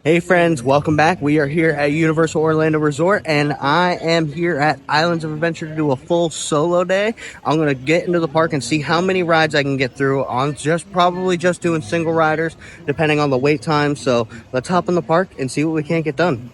Hey friends, welcome back. We are here at Universal Orlando Resort and I am here at Islands of Adventure to do a full solo day. I'm going to get into the park and see how many rides I can get through on probably just doing single riders depending on the wait time. So let's hop in the park and see what we can get done.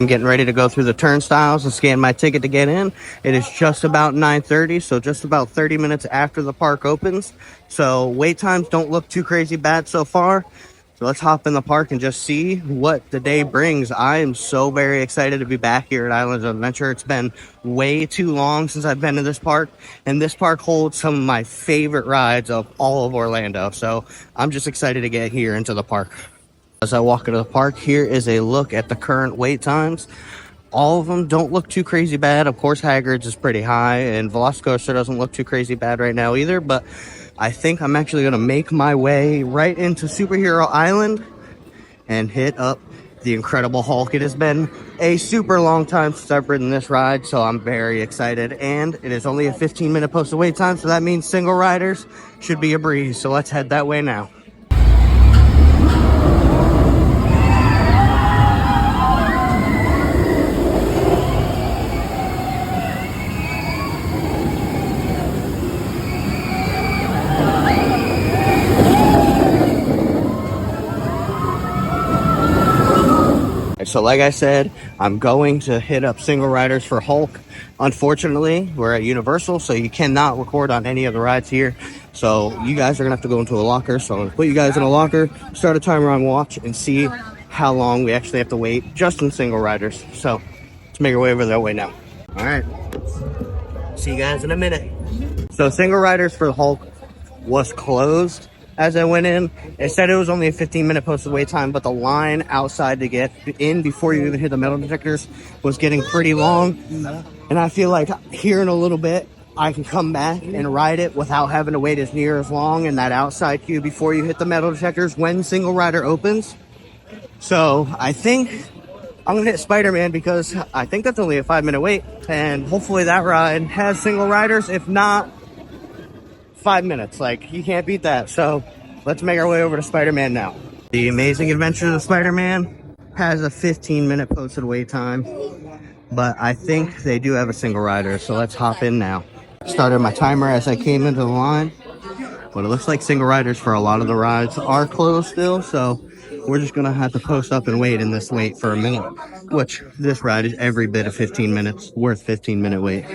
I'm getting ready to go through the turnstiles and scan my ticket to get in. It is just about 9:30, so just about 30 minutes after the park opens. So wait times don't look too crazy bad so far. So let's hop in the park and just see what the day brings. I am so very excited to be back here at Islands of Adventure. It's been way too long since I've been to this park, and this park holds some of my favorite rides of all of Orlando. So I'm just excited to get here into the park. As I walk into the park, here is a look at the current wait times. All of them don't look too crazy bad. Of course, Hagrid's is pretty high, and Velocicoaster doesn't look too crazy bad right now either, but I think I'm actually going to make my way right into Superhero Island and hit up the Incredible Hulk. It has been a super long time since I've ridden this ride, so I'm very excited, and it is only a 15-minute posted wait time, so that means single riders should be a breeze. So let's head that way now. So like I said, I'm going to hit up single riders for Hulk. Unfortunately, we're at Universal, so you cannot record on any of the rides here. So you guys are going to have to go into a locker. So I'm going to put you guys in a locker, start a timer on watch, and see how long we actually have to wait just in single riders. So let's make our way over that way now. All right. See you guys in a minute. So single riders for Hulk was closed as I went in. It said it was only a 15-minute posted wait time, but the line outside to get in before you even hit the metal detectors was getting pretty long. And I feel like here in a little bit, I can come back and ride it without having to wait as near as long in that outside queue before you hit the metal detectors when single rider opens. So I think I'm gonna hit Spider-Man because I think that's only a 5-minute wait, and hopefully that ride has single riders. If not, 5 minutes. Like, you can't beat that. So let's make our way over to Spider-Man now. The Amazing Adventures of Spider-Man has a 15-minute posted wait time, but I think they do have a single rider, so let's hop in now. Started my timer as I came into the line, but it looks like single riders for a lot of the rides are closed still, so we're just gonna have to post up and wait in this wait for a minute, which this ride is every bit of 15 minutes, worth 15-minute wait.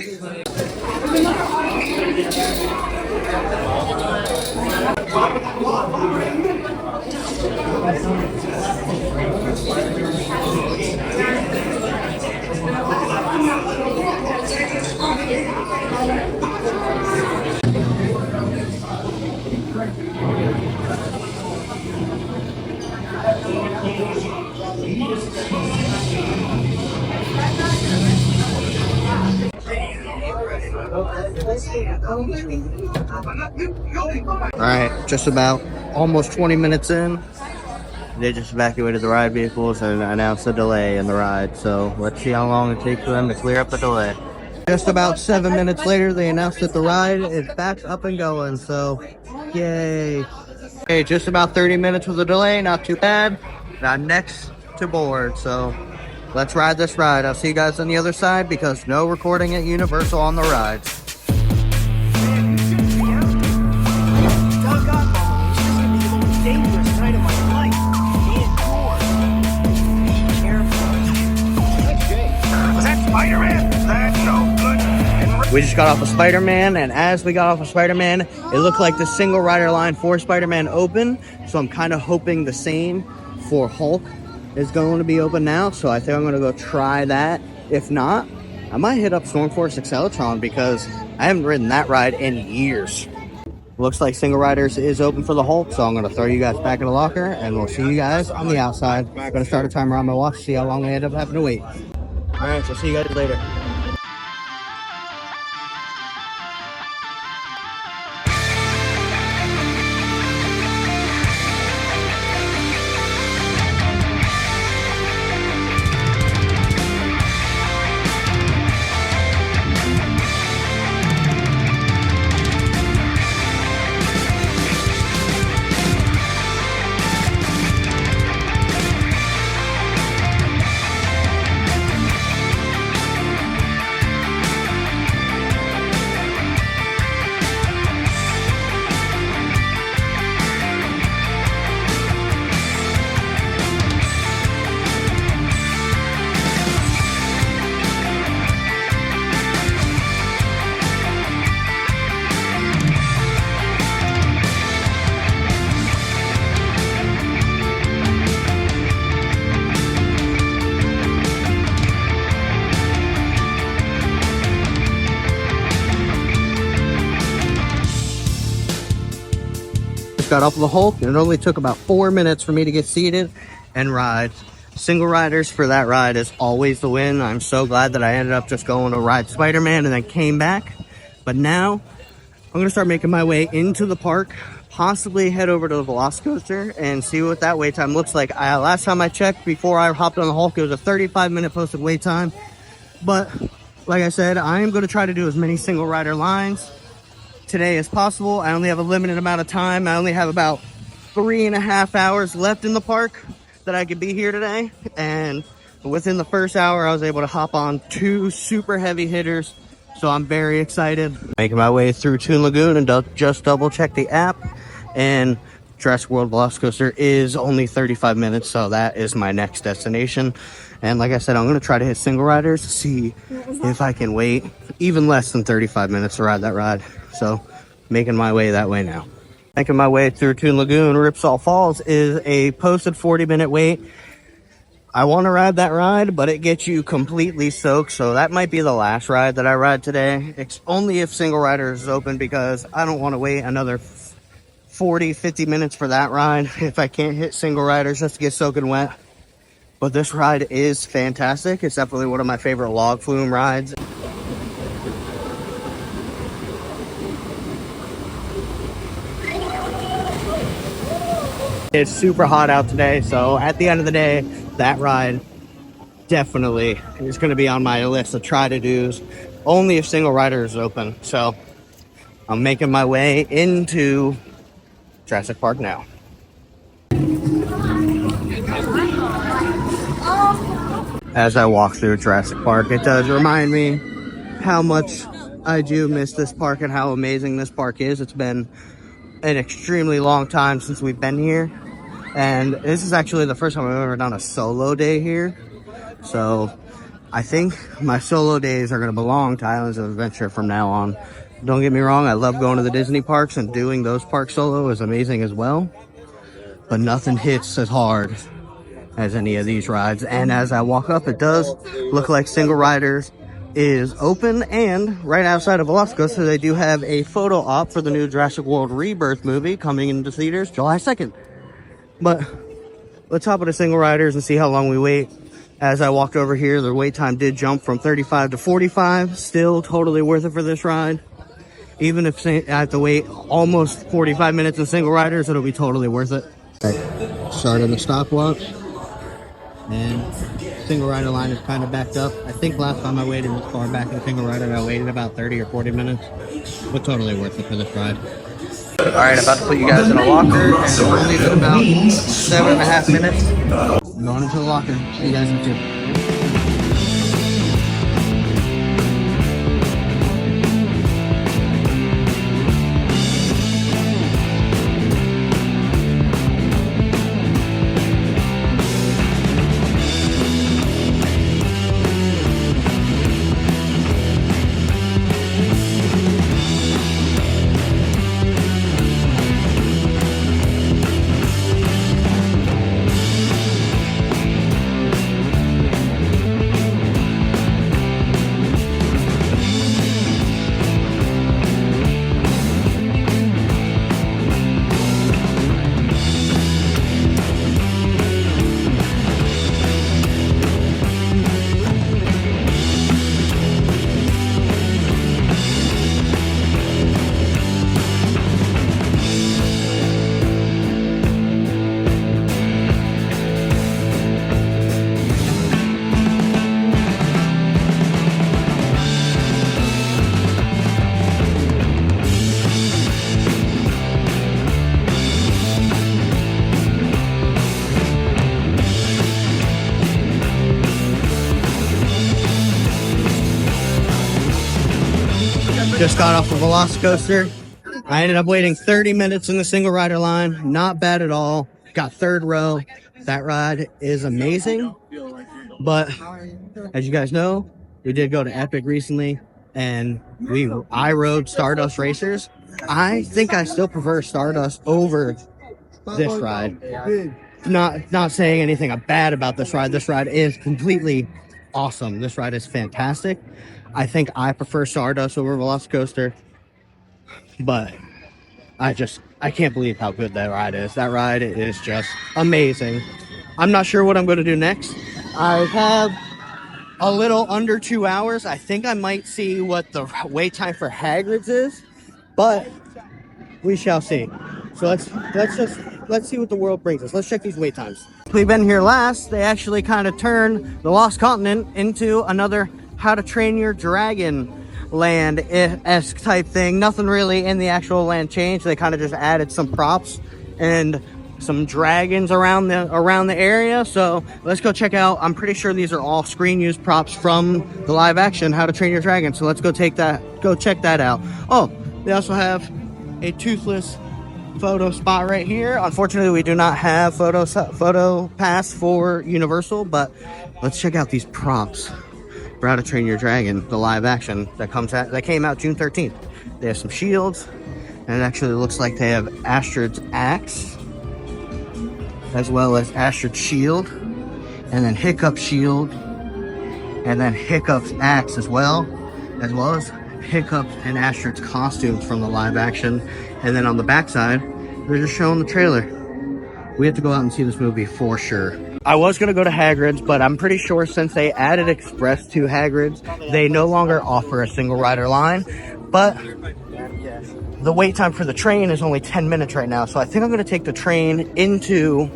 Alright, just about almost 20 minutes in. They just evacuated the ride vehicles and announced a delay in the ride. So let's see how long it takes for them to clear up the delay. Just about 7 minutes later, they announced that the ride is back up and going. So, yay. Okay, just about 30 minutes with a delay, not too bad. Now next to board, so let's ride this ride. I'll see you guys on the other side because no recording at Universal on the rides. We just got off of Spider-Man, and as we got off of Spider-Man, it looked like the single rider line for Spider-Man open. So I'm kind of hoping the same for Hulk is going to be open now. So I think I'm going to go try that. If not, I might hit up Stormforce Accelatron because I haven't ridden that ride in years. Looks like single riders is open for the Hulk, so I'm going to throw you guys back in the locker, and we'll see you guys on the outside. I'm going to start a timer on my watch, see how long I end up having to wait. All right, so see you guys later. Just got off of the Hulk, and it only took about 4 minutes for me to get seated and ride. Single riders for that ride is always the win. I'm so glad that I ended up just going to ride Spider-Man and then came back. But now I'm gonna start making my way into the park, possibly head over to the Velocicoaster and see what that wait time looks like. Last time I checked, before I hopped on the Hulk, it was a 35-minute posted wait time. But like I said, I am gonna try to do as many single rider lines today as possible. I only have a limited amount of time. I only have about 3.5 hours left in the park that I could be here today. And within the first hour, I was able to hop on 2 super heavy hitters. So I'm very excited. Making my way through Toon Lagoon and just double check the app. And Jurassic World Velocicoaster is only 35 minutes. So that is my next destination. And like I said, I'm going to try to hit single riders to see if I can wait even less than 35 minutes to ride that ride. So making my way that way now. Making my way through Toon Lagoon. Ripsaw Falls is a posted 40-minute wait. I want to ride that ride, but it gets you completely soaked. So that might be the last ride that I ride today. It's only if single riders is open, because I don't want to wait another 40, 50 minutes for that ride if I can't hit single riders just to get soaking wet. But this ride is fantastic. It's definitely one of my favorite log flume rides. It's super hot out today, so at the end of the day, that ride definitely is going to be on my list of try to do's, only if single rider is open. So I'm making my way into Jurassic Park now. As I walk through Jurassic Park, it does remind me how much I do miss this park and how amazing this park is. It's been an extremely long time since we've been here, and this is actually the first time I've ever done a solo day here. So I think my solo days are going to belong to Islands of Adventure from now on. Don't get me wrong, I love going to the Disney parks, and doing those parks solo is amazing as well, but nothing hits as hard as any of these rides. And as I walk up, it does look like single riders is open, and right outside of Velocicoaster, they do have a photo op for the new Jurassic World Rebirth movie coming into theaters July 2nd. But let's hop into single riders and see how long we wait. As I walked over here, the wait time did jump from 35 to 45. Still totally worth it for this ride. Even if I have to wait almost 45 minutes in single riders, it'll be totally worth it. Started the stopwatch, and single rider line is kind of backed up. I think last time I waited this far back in single rider, I waited about 30 or 40 minutes, but totally worth it for this ride. All right, about to put you guys in a locker, and we'll leave in about 7.5 minutes. Going into the locker. See you guys in 2. Just got off the Velocicoaster. I ended up waiting 30 minutes in the single rider line. Not bad at all. Got third row. That ride is amazing. But as you guys know, we did go to Epic recently, and I rode Stardust Racers. I think I still prefer Stardust over this ride. Not saying anything bad about this ride. This ride is completely awesome. This ride is fantastic. I think I prefer Stardust over Velocicoaster, but I can't believe how good that ride is. That ride is just amazing. I'm not sure what I'm going to do next. I have a little under 2 hours. I think I might see what the wait time for Hagrid's is, but we shall see. So let's see what the world brings us. Let's check these wait times. We've been here last. They actually kind of turned the Lost Continent into another How to Train Your Dragon land-esque type thing. Nothing really in the actual land changed. They kind of just added some props and some dragons around the area. So let's go check out. I'm pretty sure these are all screen use props from the live action How to Train Your Dragon. So let's go check that out. Oh, they also have a toothless photo spot right here. Unfortunately, we do not have photo pass for Universal, but let's check out these props for How to Train Your Dragon, the live action that came out June 13th. They have some shields, and it actually looks like they have Astrid's axe, as well as Astrid's shield, and then Hiccup's shield, and then Hiccup's axe as well as Hiccup and Astrid's costumes from the live action. And then on the backside, they're just showing the trailer. We have to go out and see this movie for sure. I was going to go to Hagrid's, but I'm pretty sure since they added Express to Hagrid's, they no longer offer a single rider line. But the wait time for the train is only 10 minutes right now. So I think I'm going to take the train into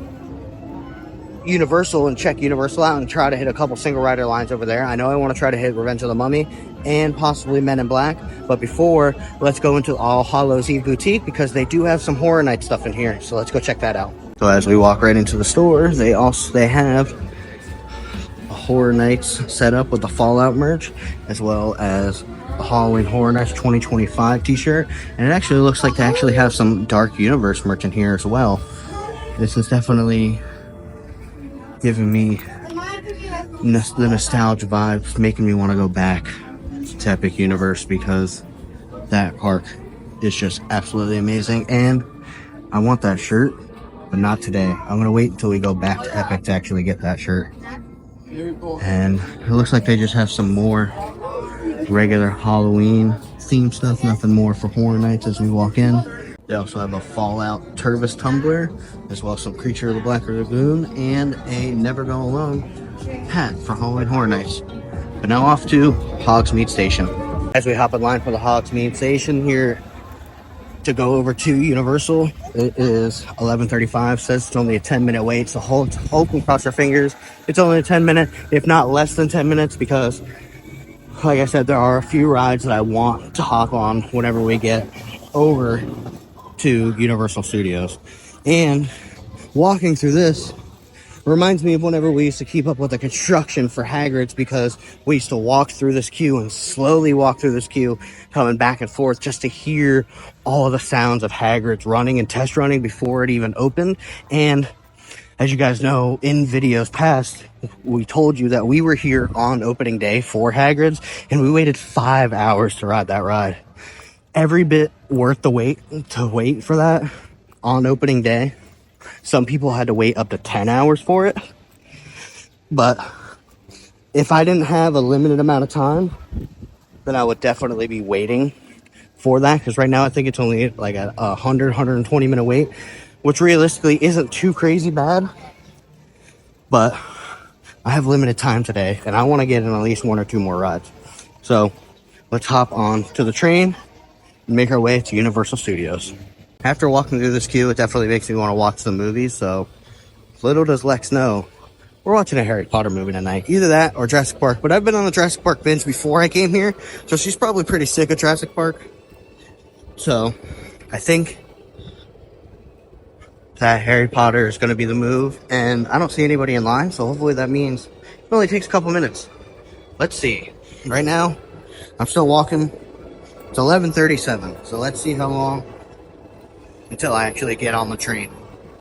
Universal and check Universal out and try to hit a couple single rider lines over there. I know I want to try to hit Revenge of the Mummy and possibly Men in Black, but before, let's go into All Hallows Eve Boutique because they do have some Horror Night stuff in here. So let's go check that out. So as we walk right into the store, they have a Horror Nights set up with the Fallout merch, as well as a Halloween Horror Nights 2025 t-shirt. And it actually looks like they actually have some Dark Universe merch in here as well. This is definitely giving me the nostalgia vibes, making me want to go back to Epic Universe because that park is just absolutely amazing. And I want that shirt, but not today. I'm going to wait until we go back to Epic to actually get that shirt. And it looks like they just have some more regular Halloween theme stuff, nothing more for Horror Nights as we walk in. They also have a Fallout Turvis tumbler, as well as some Creature of the Black Lagoon, and a Never Go Alone hat for Halloween Horror Nights. But now off to Hogsmeade Station. As we hop in line for the Hogsmeade Station here to go over to Universal, it is 11:35. Says it's only a 10-minute wait, so hope and cross your fingers. It's only a 10-minute, if not less than 10 minutes, because, like I said, there are a few rides that I want to hop on whenever we get over to Universal Studios. And walking through this reminds me of whenever we used to keep up with the construction for Hagrid's, because we used to walk through this queue and slowly walk through this queue, coming back and forth just to hear all the sounds of Hagrid's running and test running before it even opened. And as you guys know, in videos past, we told you that we were here on opening day for Hagrid's, and we waited 5 hours to ride that ride. Every bit worth the wait to wait for that on opening day. Some people had to wait up to 10 hours for it. But if I didn't have a limited amount of time, then I would definitely be waiting for that. Because right now I think it's only like a 120 minute wait, which realistically isn't too crazy bad. But I have limited time today, and I want to get in at least one or two more rides. So let's hop on to the train and make our way to Universal Studios. After walking through this queue, it definitely makes me want to watch the movies. So little does Lex know, we're watching a Harry Potter movie tonight. Either that or Jurassic Park. But I've been on the Jurassic Park binge before I came here, so she's probably pretty sick of Jurassic Park. So I think that Harry Potter is going to be the move. And I don't see anybody in line, so hopefully that means it only takes a couple minutes. Let's see. Right now, I'm still walking. It's 11:37, so let's see how long until I actually get on the train.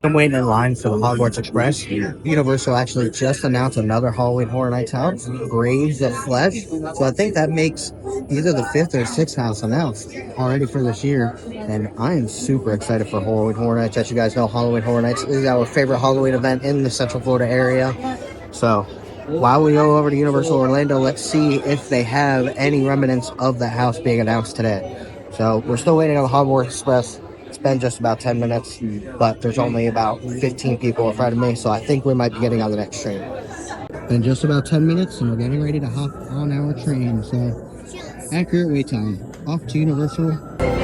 I'm waiting in line for the Hogwarts Express. Universal actually just announced another Halloween Horror Nights house, Graves of Flesh. So I think that makes either the 5th or 6th house announced already for this year. And I am super excited for Halloween Horror Nights. As you guys know, Halloween Horror Nights is our favorite Halloween event in the Central Florida area. So while we go over to Universal Orlando, let's see if they have any remnants of the house being announced today. So we're still waiting on the Hogwarts Express. It's been just about 10 minutes, but there's only about 15 people in front of me, so I think we might be getting on the next train. In just about 10 minutes, and we're getting ready to hop on our train, so accurate wait time. Off to Universal. That's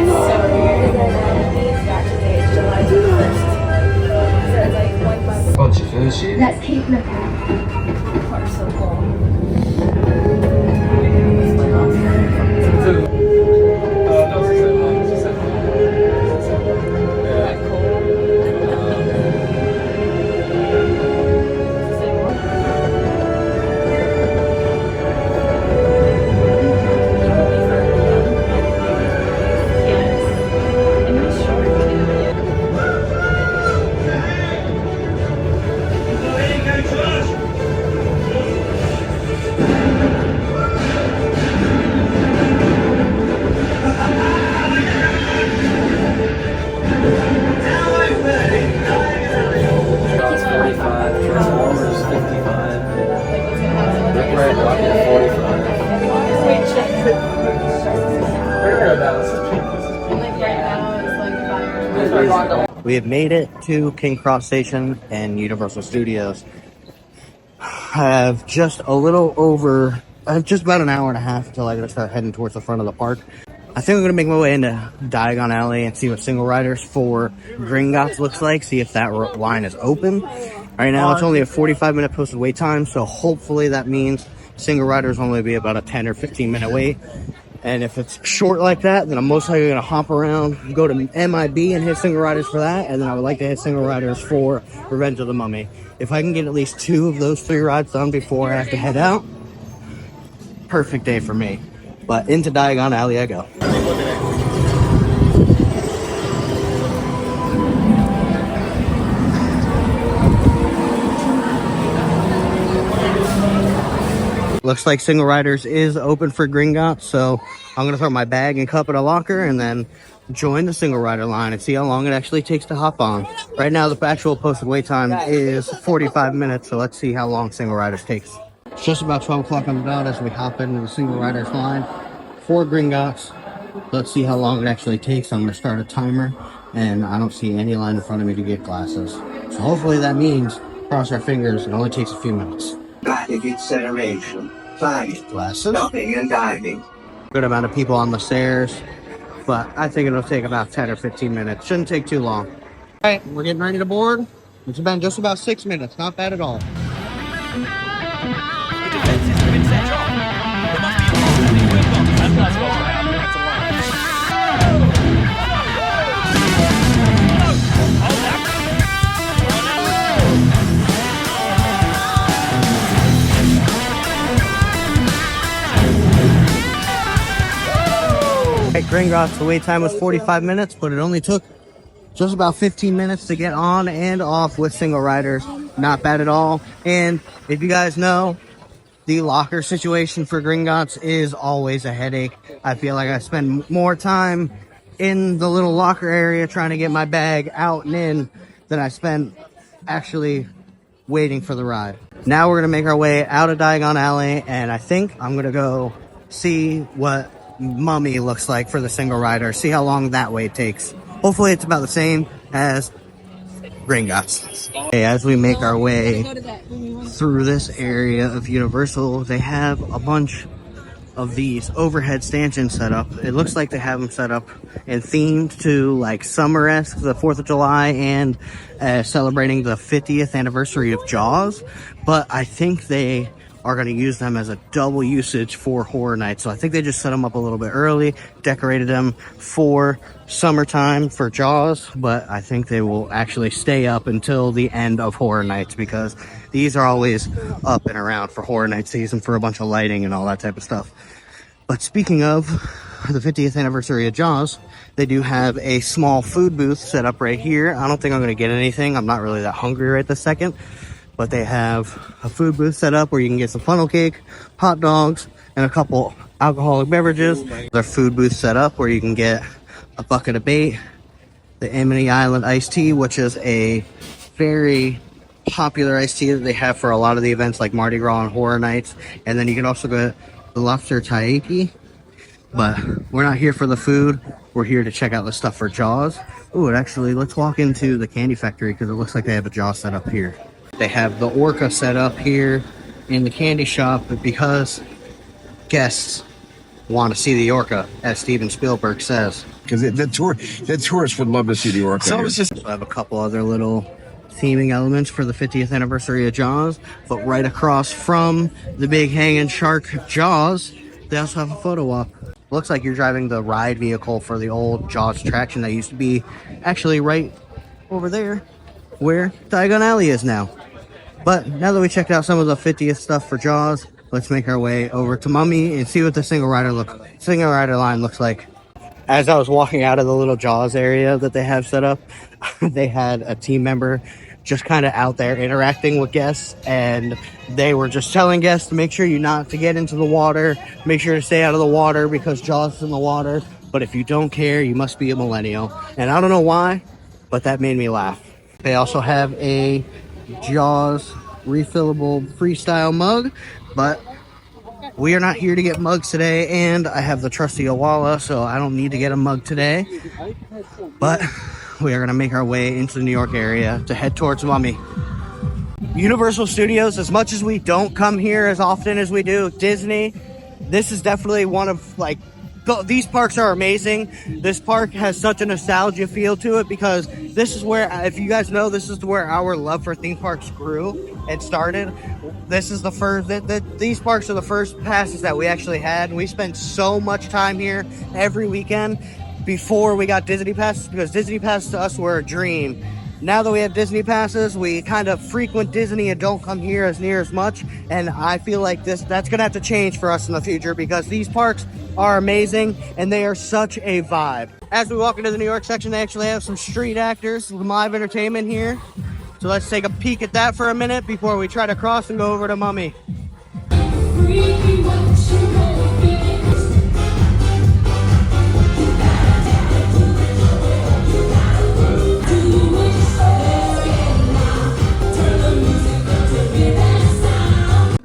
so weird. July 1st. Let's keep looking. Are so cool. We have made it to King Cross Station and Universal Studios. I have just about an hour and a half until I gotta start heading towards the front of the park. I think I'm gonna make my way into Diagon Alley and see what single riders for Gringotts looks like, see if that line is open. Right now it's only a 45-minute posted wait time, so hopefully that means single riders only be about a 10 or 15-minute wait. And if it's short like that, then I'm most likely going to hop around, go to MIB and hit single riders for that. And then I would like to hit single riders for Revenge of the Mummy. If I can get at least 2 of those 3 rides done before I have to head out, perfect day for me. But into Diagon Alley I go. Looks like single riders is open for Gringotts, so I'm gonna throw my bag and cup in a locker and then join the single rider line and see how long it actually takes to hop on. Right now the actual posted wait time is 45 minutes, so let's see how long single riders takes. It's just about 12 o'clock on the dot as we hop into the single riders line for Gringotts. Let's see how long it actually takes. I'm gonna start a timer, and I don't see any line in front of me to get glasses, so hopefully that means, cross our fingers, it only takes a few minutes. Static acceleration, flight, Glasses. stopping and diving. Good amount of people on the stairs, but I think it'll take about 10 or 15 minutes. Shouldn't take too long. All right, we're getting ready to board. It's been just about 6 minutes. Not bad at all. The defense has been set off. There must be a possibility we've got. That's what's happening. That's a line. Hold up. At Gringotts, the wait time was 45 minutes, but it only took just about 15 minutes to get on and off with single riders. Not bad at all. And if you guys know, the locker situation for Gringotts is always a headache. I feel like I spend more time in the little locker area trying to get my bag out and in than I spend actually waiting for the ride. Now we're going to make our way out of Diagon Alley, and I think I'm going to go see what Mummy looks like for the single rider, see how long that wait takes. Hopefully it's about the same as Gringotts. Okay, as we make our way through this area of Universal, they have a bunch of these overhead stanchions set up. It looks like they have them set up and themed to like summer-esque, the 4th of July, and celebrating the 50th anniversary of Jaws. But I think they are going to use them as a double usage for Horror Nights. So I think they just set them up a little bit early, decorated them for summertime for Jaws, but I think they will actually stay up until the end of Horror Nights, because these are always up and around for Horror Night season for a bunch of lighting and all that type of stuff. But speaking of the 50th anniversary of Jaws, they do have a small food booth set up right here. I don't think I'm going to get anything. I'm not really that hungry right this second. But they have a food booth set up where you can get some funnel cake, hot dogs, and a couple alcoholic beverages. Their food booth set up where you can get a bucket of bait, the Amity Island iced tea, which is a very popular iced tea that they have for a lot of the events like Mardi Gras and Horror Nights. And then you can also get the lobster taiyaki, But we're not here for the food. We're here to check out the stuff for Jaws. Ooh, and actually, let's walk into the candy factory because it looks like they have a Jaws set up here. They have the Orca set up here in the candy shop because guests want to see the Orca, as Steven Spielberg says. Because the tourists would love to see the Orca. So it's just I have a couple other little theming elements for the 50th anniversary of Jaws, but right across from the big hanging shark Jaws, they also have a photo walk. Looks like you're driving the ride vehicle for the old Jaws attraction that used to be actually right over there where Diagon Alley is now. But now that we checked out some of the 50th stuff for Jaws, let's make our way over to Mummy and see what the single rider line looks like. As I was walking out of the little Jaws area that they have set up, they had a team member just kind of out there interacting with guests, and they were just telling guests to make sure you not to get into the water, make sure to stay out of the water because Jaws is in the water. But if you don't care, you must be a millennial. And I don't know why, but that made me laugh. They also have a Jaws refillable freestyle mug, but we are not here to get mugs today, and I have the trusty Owala, so I don't need to get a mug today. But we are going to make our way into the New York area to head towards Mummy. Universal Studios, as much as we don't come here as often as we do Disney, this is definitely one of, like, these parks are amazing. This park has such a nostalgia feel to it because this is where, if you guys know, this is where our love for theme parks grew and started. This is the first, these parks are the first passes that we actually had. We spent so much time here every weekend before we got Disney passes, because Disney passes to us were a dream. Now that we have Disney passes, we kind of frequent Disney and don't come here as near as much. And I feel like that's going to have to change for us in the future because these parks are amazing and they are such a vibe. As we walk into the New York section, they actually have some street actors, some live entertainment here. So let's take a peek at that for a minute before we try to cross and go over to Mummy.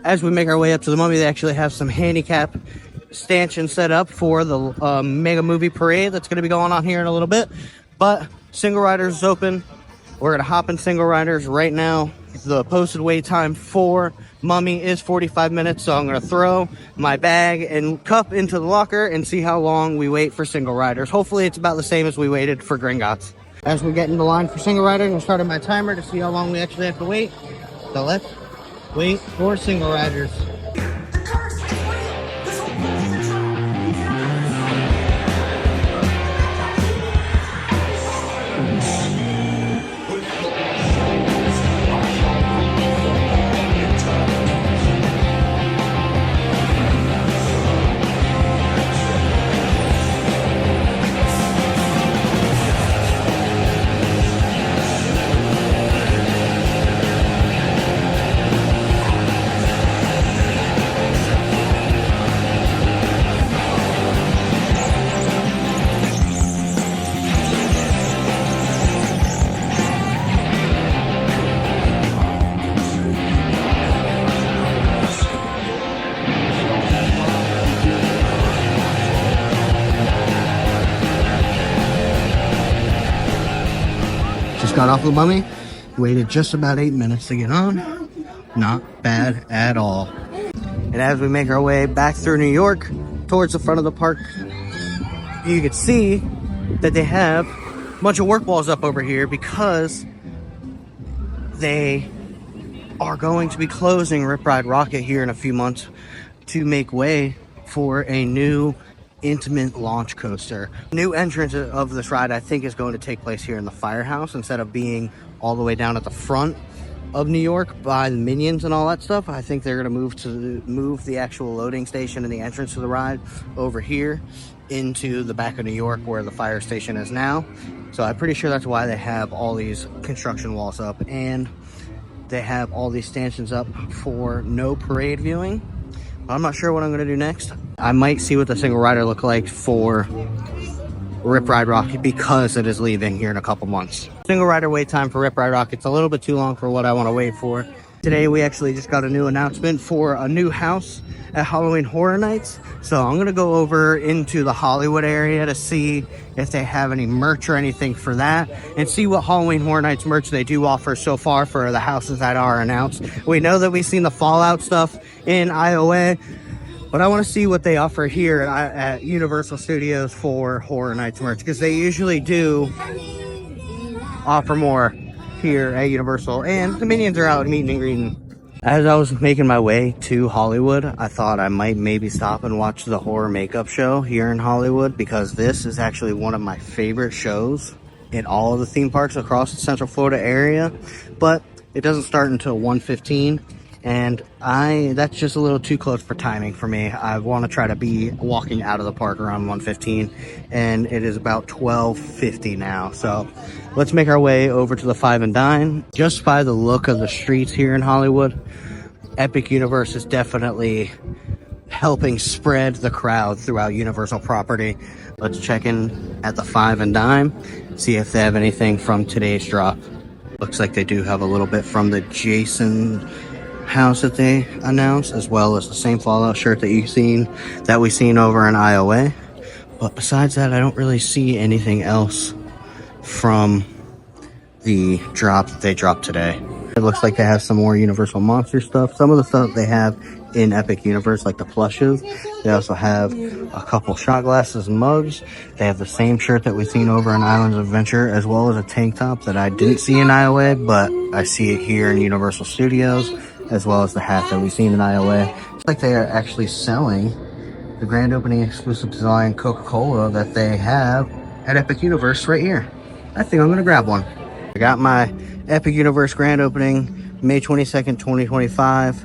As we make our way up to the Mummy, they actually have some handicap stanchions set up for the mega movie parade that's going to be going on here in a little bit. But single riders is open. We're going to hop in single riders right now. The posted wait time for Mummy is 45 minutes, so I'm going to throw my bag and cup into the locker and see how long we wait for single riders. Hopefully it's about the same as we waited for Gringotts. As we get in the line for single riders, I'm starting my timer to see how long we actually have to wait. So let's wait for single riders. Got off the Mummy, waited just about 8 minutes to get on. Not bad at all. And as we make our way back through New York towards the front of the park, you can see that they have a bunch of work walls up over here because they are going to be closing Rip Ride Rocket here in a few months to make way for a new intimate launch coaster. New entrance of this ride, I think, is going to take place here in the Firehouse instead of being all the way down at the front of New York by the Minions and all that stuff. I think they're going to move the actual loading station and the entrance to the ride over here into the back of New York where the fire station is now. So I'm pretty sure that's why they have all these construction walls up, and they have all these stanchions up for no parade viewing. I'm not sure what I'm going to do next. I might see what the single rider look like for Rip Ride Rocket because it is leaving here in a couple months. Single rider wait time for Rip Ride Rocket's a little bit too long for what I want to wait for. Today we actually just got a new announcement for a new house at Halloween Horror Nights. So I'm gonna go over into the Hollywood area to see if they have any merch or anything for that, and see what Halloween Horror Nights merch they do offer so far for the houses that are announced. We know that we've seen the Fallout stuff in IOA, but I want to see what they offer here at Universal Studios for Horror Nights merch, because they usually do offer more here at Universal, and the Minions are out meeting and greeting. As I was making my way to Hollywood, I thought I might maybe stop and watch the horror makeup show here in Hollywood, because this is actually one of my favorite shows in all of the theme parks across the Central Florida area, but it doesn't start until 1:15. And that's just a little too close for timing for me. I want to try to be walking out of the park around 1:15, and it is about 12:50 now. So let's make our way over to the Five and Dine. Just by the look of the streets here in Hollywood, Epic Universe is definitely helping spread the crowd throughout Universal property. Let's check in at the Five and Dime, see if they have anything from today's drop. Looks like they do have a little bit from the Jason house that they announced, as well as the same Fallout shirt that we've seen over in IOA. But besides that, I don't really see anything else from the drop that they dropped today. It looks like they have some more Universal Monster stuff. Some of the stuff they have in Epic Universe, like the plushes. They also have a couple shot glasses and mugs. They have the same shirt that we've seen over in Islands of Adventure, as well as a tank top that I didn't see in IOA, but I see it here in Universal Studios, as well as the hat that we've seen in IOA. It's like they are actually selling the grand opening exclusive design Coca-Cola that they have at Epic Universe right here. I think I'm gonna grab one. I got my Epic Universe grand opening, May 22nd, 2025,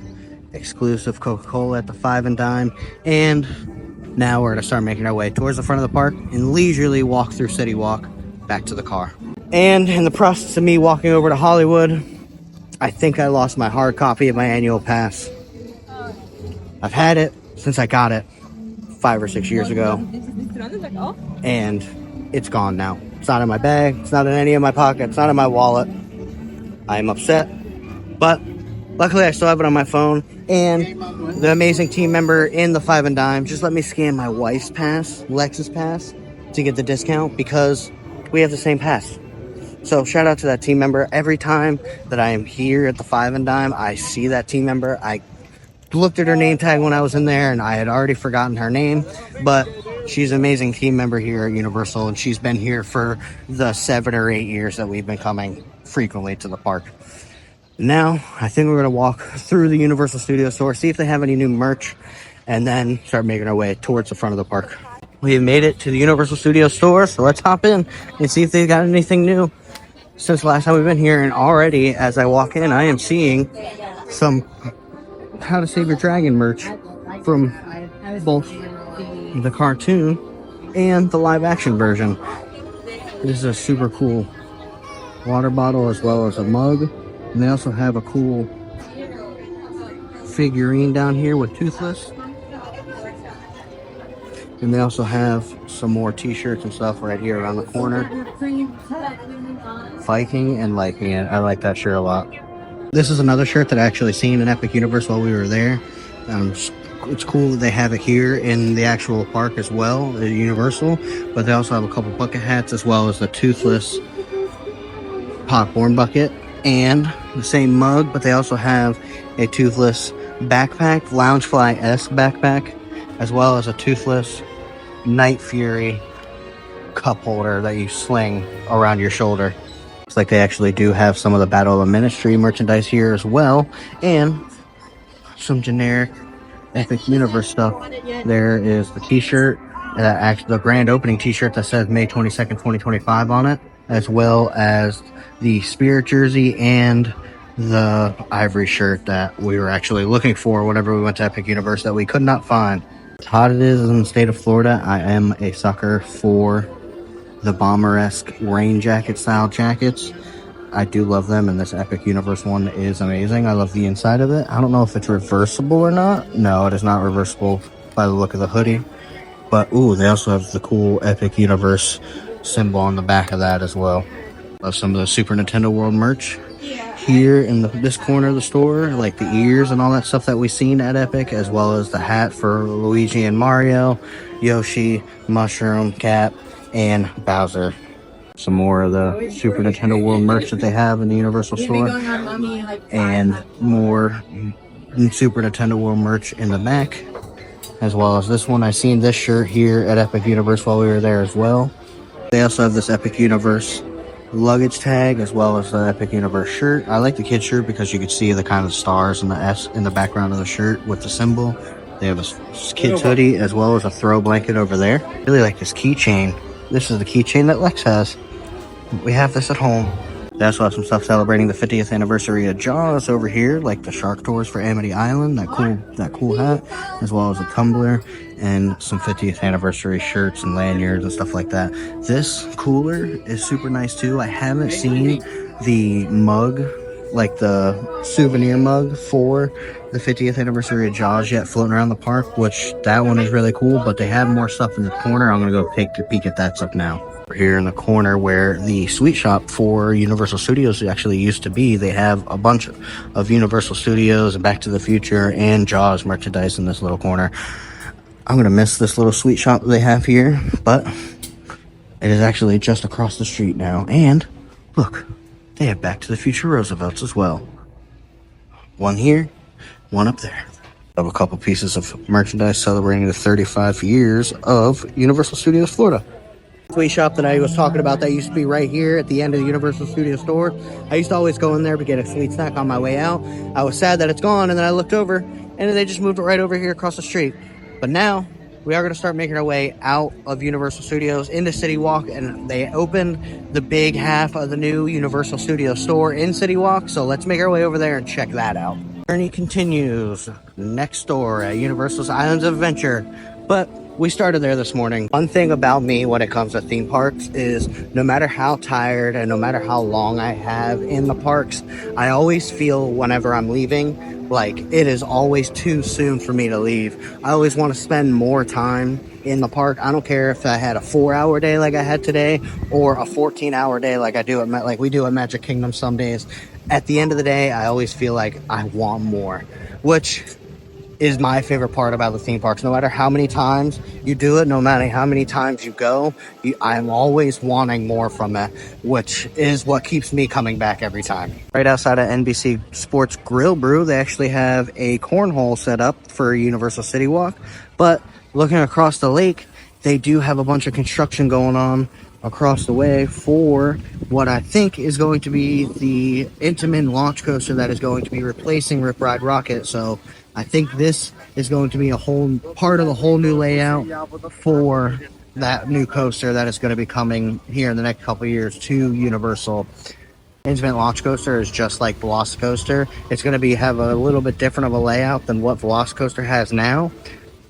exclusive Coca-Cola at the Five and Dime, and now we're gonna start making our way towards the front of the park and leisurely walk through CityWalk back to the car. And in the process of me walking over to Hollywood, I think I lost my hard copy of my annual pass. I've had it since I got it 5 or 6 years ago, and it's gone now. It's not in my bag, it's not in any of my pockets, it's not in my wallet. I am upset, but luckily I still have it on my phone, and the amazing team member in the Five and Dime just let me scan my wife's pass, Lex's pass, to get the discount, because we have the same pass. So shout out to that team member. Every time that I am here at the Five and Dime, I see that team member. I looked at her name tag when I was in there, and I had already forgotten her name, but she's an amazing team member here at Universal, and she's been here for the 7 or 8 years that we've been coming frequently to the park. Now, I think we're going to walk through the Universal Studios store, see if they have any new merch, and then start making our way towards the front of the park. We have made it to the Universal Studios store, so let's hop in and see if they've got anything new since the last time we've been here. And already, as I walk in, I am seeing some How to Save Your Dragon merch from both the cartoon and the live action version. This is a super cool water bottle, as well as a mug, and they also have a cool figurine down here with Toothless, and they also have some more t-shirts and stuff right here around the corner. Viking and liking it. I like that shirt a lot. This is another shirt that I actually seen in Epic Universe while we were there. It's cool that they have it here in the actual park as well at Universal, but they also have a couple bucket hats, as well as the Toothless popcorn bucket and the same mug, but they also have a Toothless backpack, Loungefly-esque backpack, as well as a Toothless Night Fury cup holder that you sling around your shoulder. Looks like they actually do have some of the Battle of the Ministry merchandise here as well, and some generic Epic Universe stuff. There is the t-shirt, the grand opening t-shirt that says May 22nd, 2025 on it, as well as the Spirit jersey and the Ivory shirt that we were actually looking for whenever we went to Epic Universe that we could not find. As hot it is in the state of Florida, I am a sucker for the bomber-esque rain jacket style jackets. I do love them, and this Epic Universe one is amazing. I love the inside of it. I don't know if it's reversible or not. No, it is not reversible by the look of the hoodie. But, ooh, they also have the cool Epic Universe symbol on the back of that as well. Love some of the Super Nintendo World merch. here in this corner of the store, like the ears and all that stuff that we've seen at Epic, as well as the hat for Luigi and Mario, Yoshi, Mushroom, Cap, and Bowser. Some more of the Super Nintendo World merch that they have in the Universal store, and more Super Nintendo World merch in the back, as well as this one. I seen this shirt here at Epic Universe while we were there as well. They also have this Epic Universe luggage tag, as well as the Epic Universe shirt. I like the kid shirt because you could see the kind of stars and the S in the background of the shirt with the symbol. They have a kid's hoodie as well as a throw blanket over there. I really like this keychain. This is the keychain that Lex has. We have this at home. They also have some stuff celebrating the 50th anniversary of Jaws over here, like the Shark Tours for Amity Island, that cool hat, as well as a tumbler and some 50th anniversary shirts and lanyards and stuff like that. This cooler is super nice too. I haven't seen the mug, like the souvenir mug for the 50th anniversary of Jaws yet floating around the park, which that one is really cool, but they have more stuff in the corner. I'm gonna go take a peek at that stuff now. We're here in the corner where the sweet shop for Universal Studios actually used to be. They have a bunch of Universal Studios and Back to the Future and Jaws merchandise in this little corner. I'm gonna miss this little sweet shop that they have here, but it is actually just across the street now. And look, they have Back to the Future Roosevelts as well. One here, one up there. I have a couple pieces of merchandise celebrating the 35 years of Universal Studios Florida. Sweet shop that I was talking about that used to be right here at the end of the Universal Studios store. I used to always go in there to get a sweet snack on my way out. I was sad that it's gone, and then I looked over and they just moved it right over here across the street. But now we are going to start making our way out of Universal Studios into CityWalk, and they opened the big half of the new Universal Studios store in CityWalk, so let's make our way over there and check that out. Journey continues next door at Universal's Islands of Adventure, but we started there this morning. One thing about me when it comes to theme parks is no matter how tired and no matter how long I have in the parks, I always feel whenever I'm leaving like it is always too soon for me to leave. I always want to spend more time in the park. I don't care if I had a 4-hour day like I had today or a 14-hour day like we do at Magic Kingdom some days. At the end of the day, I always feel like I want more, which is my favorite part about the theme parks. No matter how many times you do it, no matter how many times you go, I'm always wanting more from it, which is what keeps me coming back every time. Right outside of NBC Sports Grill Brew, they actually have a cornhole set up for Universal City Walk, but looking across the lake, they do have a bunch of construction going on across the way for what I think is going to be the Intamin launch coaster that is going to be replacing Rip Ride Rocket. So I think this is going to be a whole part of the whole new layout for that new coaster that is going to be coming here in the next couple of years to Universal. Intamin launch coaster is just like Velocicoaster. It's going to have a little bit different of a layout than what Velocicoaster has now,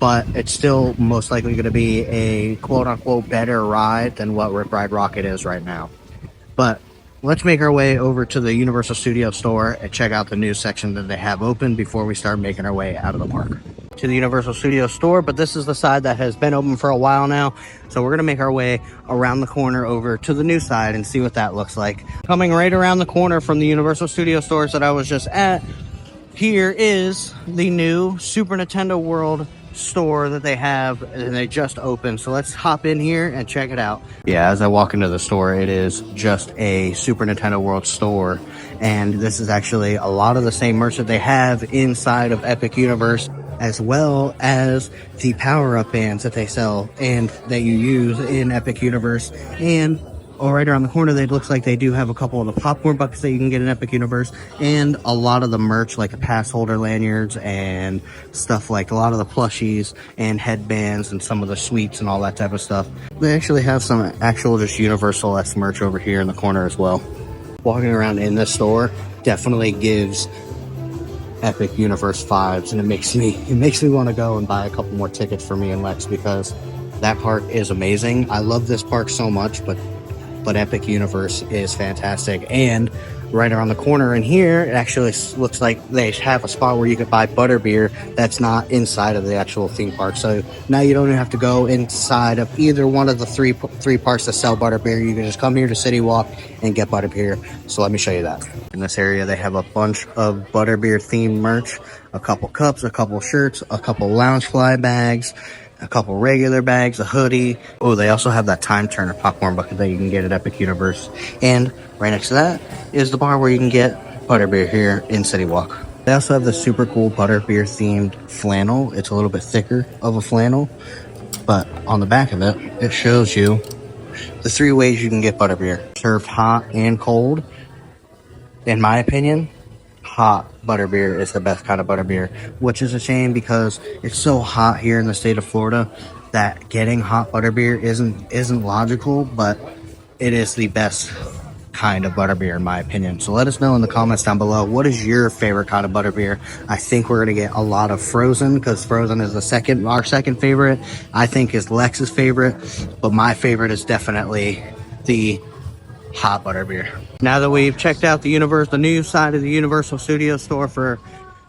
but it's still most likely going to be a quote-unquote better ride than what Rip Ride Rocket is right now. But let's make our way over to the Universal Studios store and check out the new section that they have open before we start making our way out of the park. To the Universal Studios store, but this is the side that has been open for a while now. So we're going to make our way around the corner over to the new side and see what that looks like. Coming right around the corner from the Universal Studios stores that I was just at, here is the new Super Nintendo World store that they have, and they just opened. So let's hop in here and check it out. Yeah, as I walk into the store, it is just a Super Nintendo World store, and this is actually a lot of the same merch that they have inside of Epic Universe, as well as the power-up bands that they sell and that you use in Epic Universe. And right around the corner, it looks like they do have a couple of the popcorn buckets that you can get in Epic Universe, and a lot of the merch, like the pass holder lanyards and stuff, like a lot of the plushies and headbands and some of the sweets and all that type of stuff. They actually have some actual just Universal-esque merch over here in the corner as well. Walking around in this store definitely gives Epic Universe vibes, and it makes me want to go and buy a couple more tickets for me and Lex, because that park is amazing. I love this park so much, but Epic Universe is fantastic, and right around the corner. And here it actually looks like they have a spot where you could buy butterbeer that's not inside of the actual theme park. So now you don't even have to go inside of either one of the three parks that sell butterbeer. You can just come here to CityWalk and get butterbeer. So let me show you that. In this area, they have a bunch of butterbeer themed merch, a couple cups, a couple shirts, a couple Loungefly bags, a couple regular bags, a hoodie. Oh, they also have that Time Turner popcorn bucket that you can get at Epic Universe. And right next to that is the bar where you can get butterbeer here in CityWalk. They also have the super cool butterbeer themed flannel. It's a little bit thicker of a flannel, but on the back of it, it shows you the 3 ways you can get butterbeer. Served hot and cold. In my opinion, hot butterbeer is the best kind of butterbeer, which is a shame because it's so hot here in the state of Florida that getting hot butterbeer isn't logical, but it is the best kind of butterbeer in my opinion. So let us know in the comments down below, what is your favorite kind of butterbeer? I think we're gonna get a lot of Frozen because Frozen is our second favorite. I think is Lex's favorite, but my favorite is definitely the hot butterbeer. Now that we've checked out the new side of the Universal Studios store for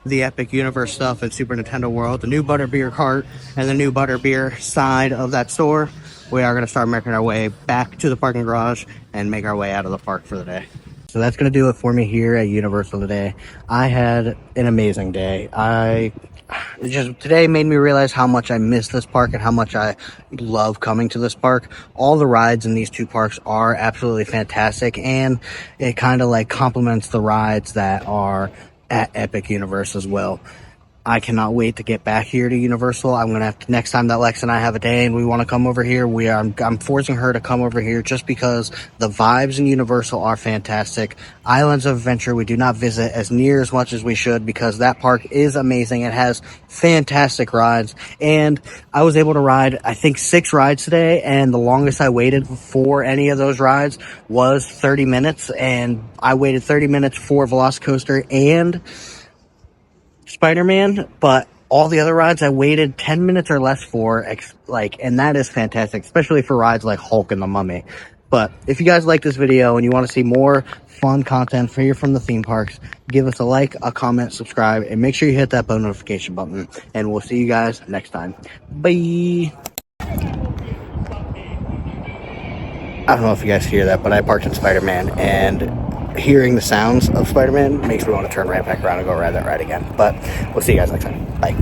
the Epic Universe stuff and Super Nintendo World, the new butterbeer cart and the new butterbeer side of that store, we are going to start making our way back to the parking garage and make our way out of the park for the day. So that's going to do it for me here at Universal today. I had an amazing day. Today made me realize how much I miss this park and how much I love coming to this park. All the rides in these two parks are absolutely fantastic, and it kind of like complements the rides that are at Epic Universe as well. I cannot wait to get back here to Universal. I'm gonna have to, next time that Lex and I have a day and we want to come over here, I'm forcing her to come over here just because the vibes in Universal are fantastic. Islands of Adventure we do not visit as near as much as we should because that park is amazing. It has fantastic rides, and I was able to ride I think 6 rides today, and the longest I waited for any of those rides was 30 minutes, and I waited 30 minutes for Velocicoaster and Spider-Man, but all the other rides I waited 10 minutes or less for, and that is fantastic, especially for rides like Hulk and the Mummy. But if you guys like this video and you want to see more fun content here from the theme parks, give us a like, a comment, subscribe, and make sure you hit that bell notification button. And we'll see you guys next time. Bye! I don't know if you guys hear that, but I parked in Spider-Man, and hearing the sounds of Spider-Man makes me want to turn right back around and go ride that ride again. But we'll see you guys next time. Bye.